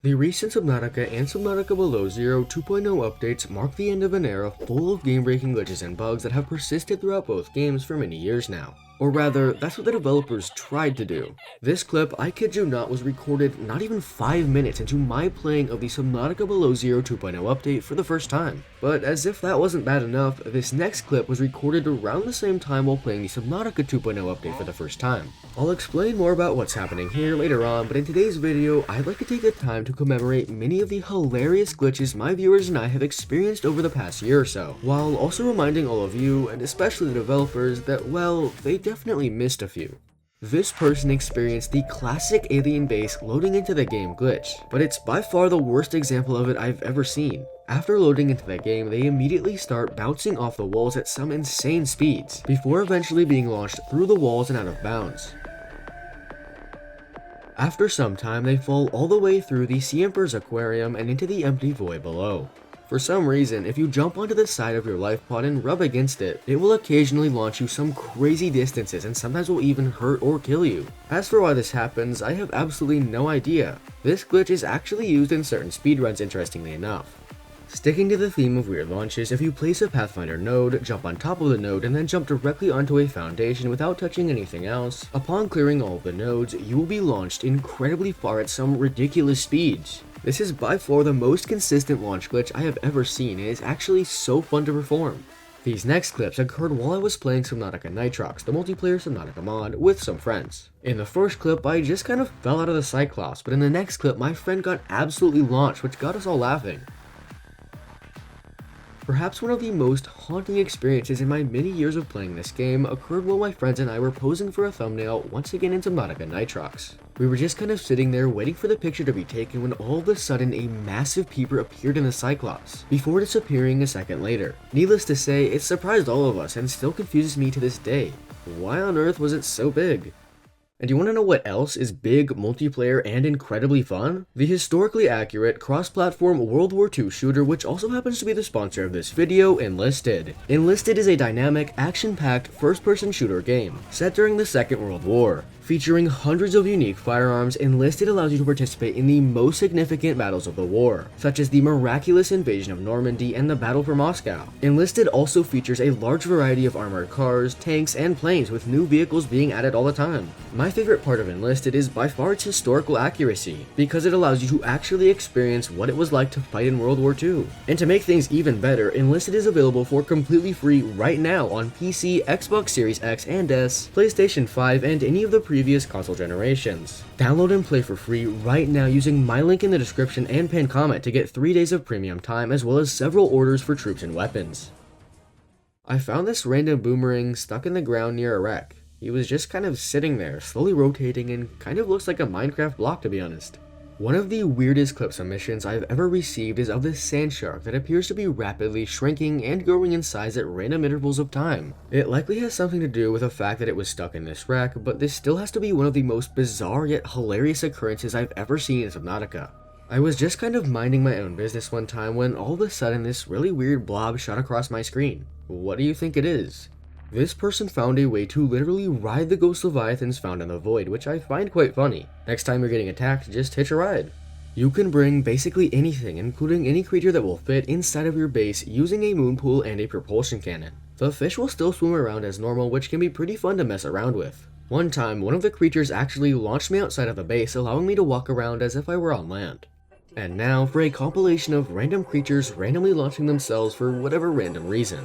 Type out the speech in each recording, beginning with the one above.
The recent Subnautica and Subnautica Below Zero 2.0 updates mark the end of an era full of game-breaking glitches and bugs that have persisted throughout both games for many years now. Or rather, that's what the developers tried to do. This clip, I kid you not, was recorded not even 5 minutes into my playing of the Subnautica Below Zero 2.0 update for the first time. But as if that wasn't bad enough, this next clip was recorded around the same time while playing the Subnautica 2.0 update for the first time. I'll explain more about what's happening here later on, but in today's video, I'd like to take the time to commemorate many of the hilarious glitches my viewers and I have experienced over the past year or so, while also reminding all of you, and especially the developers, that, well, they definitely missed a few. This person experienced the classic alien base loading into the game glitch, but it's by far the worst example of it I've ever seen. After loading into the game, they immediately start bouncing off the walls at some insane speeds, before eventually being launched through the walls and out of bounds. After some time, they fall all the way through the Sea Emperor's aquarium and into the empty void below. For some reason, if you jump onto the side of your life pod and rub against it, it will occasionally launch you some crazy distances and sometimes will even hurt or kill you. As for why this happens, I have absolutely no idea. This glitch is actually used in certain speedruns, interestingly enough. Sticking to the theme of weird launches, if you place a Pathfinder node, jump on top of the node, and then jump directly onto a foundation without touching anything else, upon clearing all of the nodes, you will be launched incredibly far at some ridiculous speeds. This is by far the most consistent launch glitch I have ever seen and is actually so fun to perform. These next clips occurred while I was playing Subnautica Nitrox, the multiplayer Subnautica mod, with some friends. In the first clip, I just kind of fell out of the Cyclops, but in the next clip, my friend got absolutely launched, which got us all laughing. Perhaps one of the most haunting experiences in my many years of playing this game occurred while my friends and I were posing for a thumbnail once again in Subnautica Nitrox. We were just kind of sitting there waiting for the picture to be taken when all of a sudden a massive peeper appeared in the Cyclops, before disappearing a second later. Needless to say, it surprised all of us and still confuses me to this day. Why on earth was it so big? And you want to know what else is big, multiplayer, and incredibly fun? The historically accurate, cross-platform World War II shooter, which also happens to be the sponsor of this video, Enlisted. Enlisted is a dynamic, action-packed, first-person shooter game, set during the Second World War. Featuring hundreds of unique firearms, Enlisted allows you to participate in the most significant battles of the war, such as the miraculous invasion of Normandy and the Battle for Moscow. Enlisted also features a large variety of armored cars, tanks, and planes, with new vehicles being added all the time. My favorite part of Enlisted is by far its historical accuracy, because it allows you to actually experience what it was like to fight in World War II. And to make things even better, Enlisted is available for completely free right now on PC, Xbox Series X and S, PlayStation 5, and any of the previous console generations. Download and play for free right now using my link in the description and pinned comment to get 3 days of premium time as well as several orders for troops and weapons. I found this random boomerang stuck in the ground near a wreck. He was just kind of sitting there, slowly rotating, and kind of looks like a Minecraft block, to be honest. One of the weirdest clip submissions I've ever received is of this sand shark that appears to be rapidly shrinking and growing in size at random intervals of time. It likely has something to do with the fact that it was stuck in this wreck, but this still has to be one of the most bizarre yet hilarious occurrences I've ever seen in Subnautica. I was just kind of minding my own business one time when all of a sudden this really weird blob shot across my screen. What do you think it is? This person found a way to literally ride the ghost leviathans found in the void, which I find quite funny. Next time you're getting attacked, just hitch a ride. You can bring basically anything, including any creature that will fit inside of your base using a moon pool and a propulsion cannon. The fish will still swim around as normal, which can be pretty fun to mess around with. One time, one of the creatures actually launched me outside of the base, allowing me to walk around as if I were on land. And now for a compilation of random creatures randomly launching themselves for whatever random reason.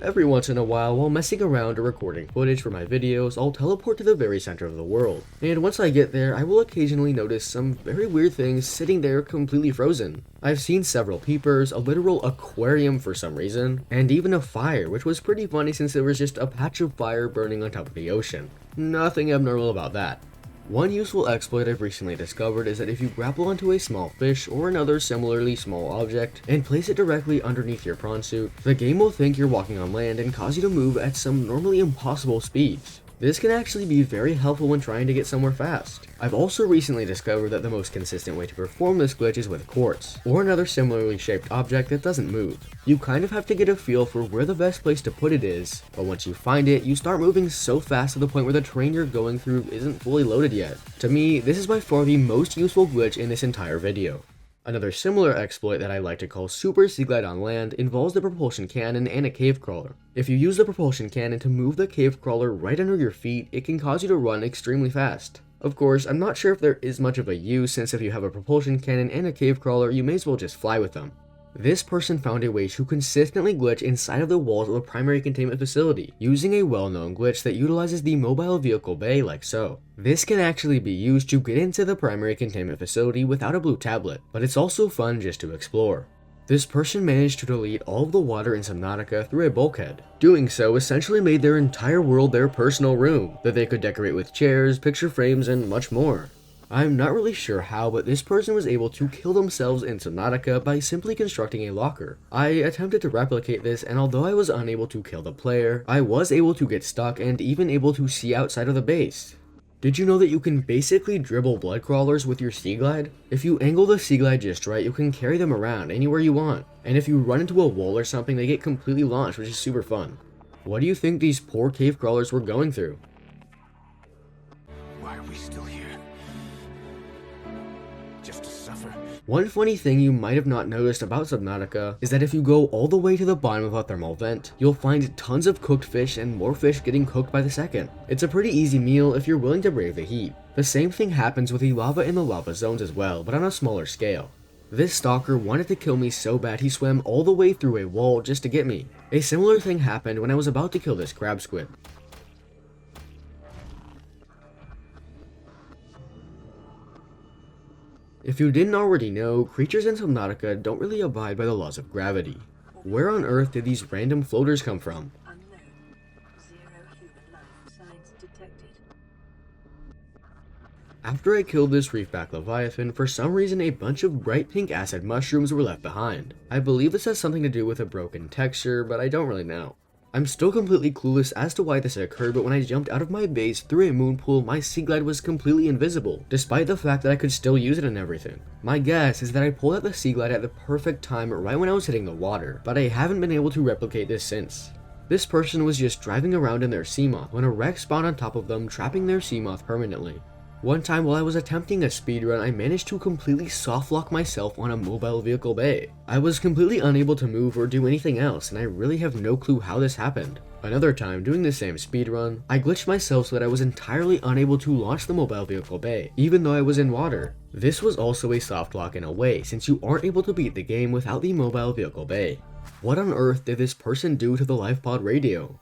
Every once in a while messing around or recording footage for my videos, I'll teleport to the very center of the world. And once I get there, I will occasionally notice some very weird things sitting there completely frozen. I've seen several peepers, a literal aquarium for some reason, and even a fire, which was pretty funny since there was just a patch of fire burning on top of the ocean. Nothing abnormal about that. One useful exploit I've recently discovered is that if you grapple onto a small fish or another similarly small object and place it directly underneath your prawn suit, the game will think you're walking on land and cause you to move at some normally impossible speeds. This can actually be very helpful when trying to get somewhere fast. I've also recently discovered that the most consistent way to perform this glitch is with quartz, or another similarly shaped object that doesn't move. You kind of have to get a feel for where the best place to put it is, but once you find it, you start moving so fast to the point where the terrain you're going through isn't fully loaded yet. To me, this is by far the most useful glitch in this entire video. Another similar exploit that I like to call Super Sea Glide on land involves the propulsion cannon and a cave crawler. If you use the propulsion cannon to move the cave crawler right under your feet, it can cause you to run extremely fast. Of course, I'm not sure if there is much of a use, since if you have a propulsion cannon and a cave crawler, you may as well just fly with them. This person found a way to consistently glitch inside of the walls of a primary containment facility, using a well-known glitch that utilizes the mobile vehicle bay like so. This can actually be used to get into the primary containment facility without a blue tablet, but it's also fun just to explore. This person managed to delete all of the water in Subnautica through a bulkhead. Doing so essentially made their entire world their personal room, that they could decorate with chairs, picture frames, and much more. I'm not really sure how, but this person was able to kill themselves in Subnautica by simply constructing a locker. I attempted to replicate this, and although I was unable to kill the player, I was able to get stuck and even able to see outside of the base. Did you know that you can basically dribble blood crawlers with your sea glide? If you angle the sea glide just right, you can carry them around anywhere you want. And if you run into a wall or something, they get completely launched, which is super fun. What do you think these poor cave crawlers were going through? Why are we still here? Just to suffer? One funny thing you might have not noticed about Subnautica is that if you go all the way to the bottom of a thermal vent, you'll find tons of cooked fish and more fish getting cooked by the second. It's a pretty easy meal if you're willing to brave the heat. The same thing happens with the lava in the lava zones as well, but on a smaller scale. This stalker wanted to kill me so bad he swam all the way through a wall just to get me. A similar thing happened when I was about to kill this crab squid. If you didn't already know, creatures in Subnautica don't really abide by the laws of gravity. Where on earth did these random floaters come from? Unknown. 0 human life signs detected. After I killed this reefback leviathan, for some reason a bunch of bright pink acid mushrooms were left behind. I believe this has something to do with a broken texture, but I don't really know. I'm still completely clueless as to why this occurred, but when I jumped out of my base through a moon pool, my sea glide was completely invisible, despite the fact that I could still use it and everything. My guess is that I pulled out the sea glide at the perfect time right when I was hitting the water, but I haven't been able to replicate this since. This person was just driving around in their Seamoth when a wreck spawned on top of them, trapping their Seamoth permanently. One time while I was attempting a speedrun, I managed to completely softlock myself on a mobile vehicle bay. I was completely unable to move or do anything else, and I really have no clue how this happened. Another time, doing the same speedrun, I glitched myself so that I was entirely unable to launch the mobile vehicle bay, even though I was in water. This was also a softlock in a way, since you aren't able to beat the game without the mobile vehicle bay. What on earth did this person do to the LifePod radio?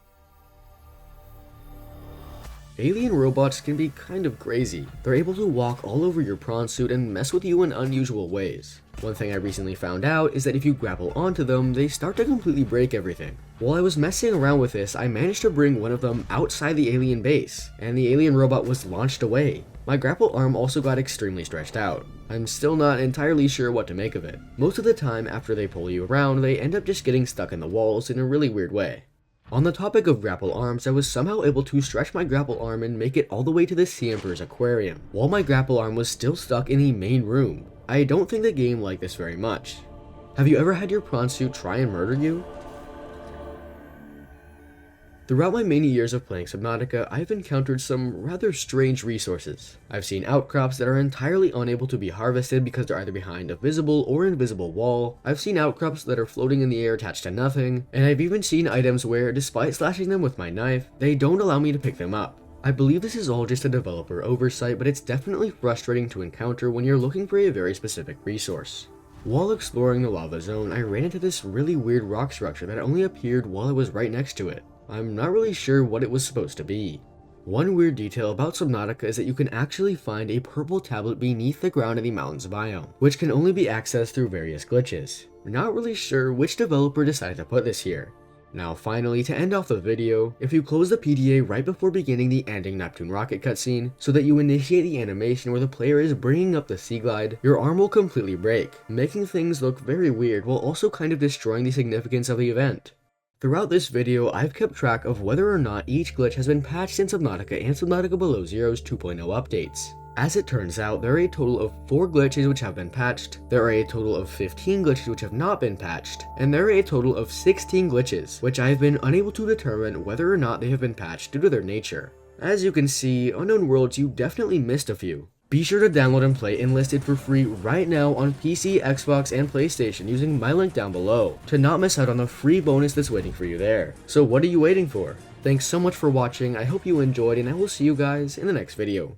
Alien robots can be kind of crazy. They're able to walk all over your prawn suit and mess with you in unusual ways. One thing I recently found out is that if you grapple onto them, they start to completely break everything. While I was messing around with this, I managed to bring one of them outside the alien base, and the alien robot was launched away. My grapple arm also got extremely stretched out. I'm still not entirely sure what to make of it. Most of the time after they pull you around, they end up just getting stuck in the walls in a really weird way. On the topic of grapple arms, I was somehow able to stretch my grapple arm and make it all the way to the Sea Emperor's aquarium, while my grapple arm was still stuck in the main room. I don't think the game liked this very much. Have you ever had your prawn suit try and murder you? Throughout my many years of playing Subnautica, I've encountered some rather strange resources. I've seen outcrops that are entirely unable to be harvested because they're either behind a visible or invisible wall. I've seen outcrops that are floating in the air attached to nothing, and I've even seen items where, despite slashing them with my knife, they don't allow me to pick them up. I believe this is all just a developer oversight, but it's definitely frustrating to encounter when you're looking for a very specific resource. While exploring the lava zone, I ran into this really weird rock structure that only appeared while I was right next to it. I'm not really sure what it was supposed to be. One weird detail about Subnautica is that you can actually find a purple tablet beneath the ground in the mountains biome, which can only be accessed through various glitches. We're not really sure which developer decided to put this here. Now finally, to end off the video, if you close the PDA right before beginning the ending Neptune rocket cutscene, so that you initiate the animation where the player is bringing up the Sea Glide, your arm will completely break, making things look very weird while also kind of destroying the significance of the event. Throughout this video, I've kept track of whether or not each glitch has been patched in Subnautica and Subnautica Below Zero's 2.0 updates. As it turns out, there are a total of 4 glitches which have been patched, there are a total of 15 glitches which have not been patched, and there are a total of 16 glitches, which I have been unable to determine whether or not they have been patched due to their nature. As you can see, Unknown Worlds, you definitely missed a few. Be sure to download and play Enlisted for free right now on PC, Xbox, and PlayStation using my link down below, to not miss out on the free bonus that's waiting for you there. So what are you waiting for? Thanks so much for watching, I hope you enjoyed, and I will see you guys in the next video.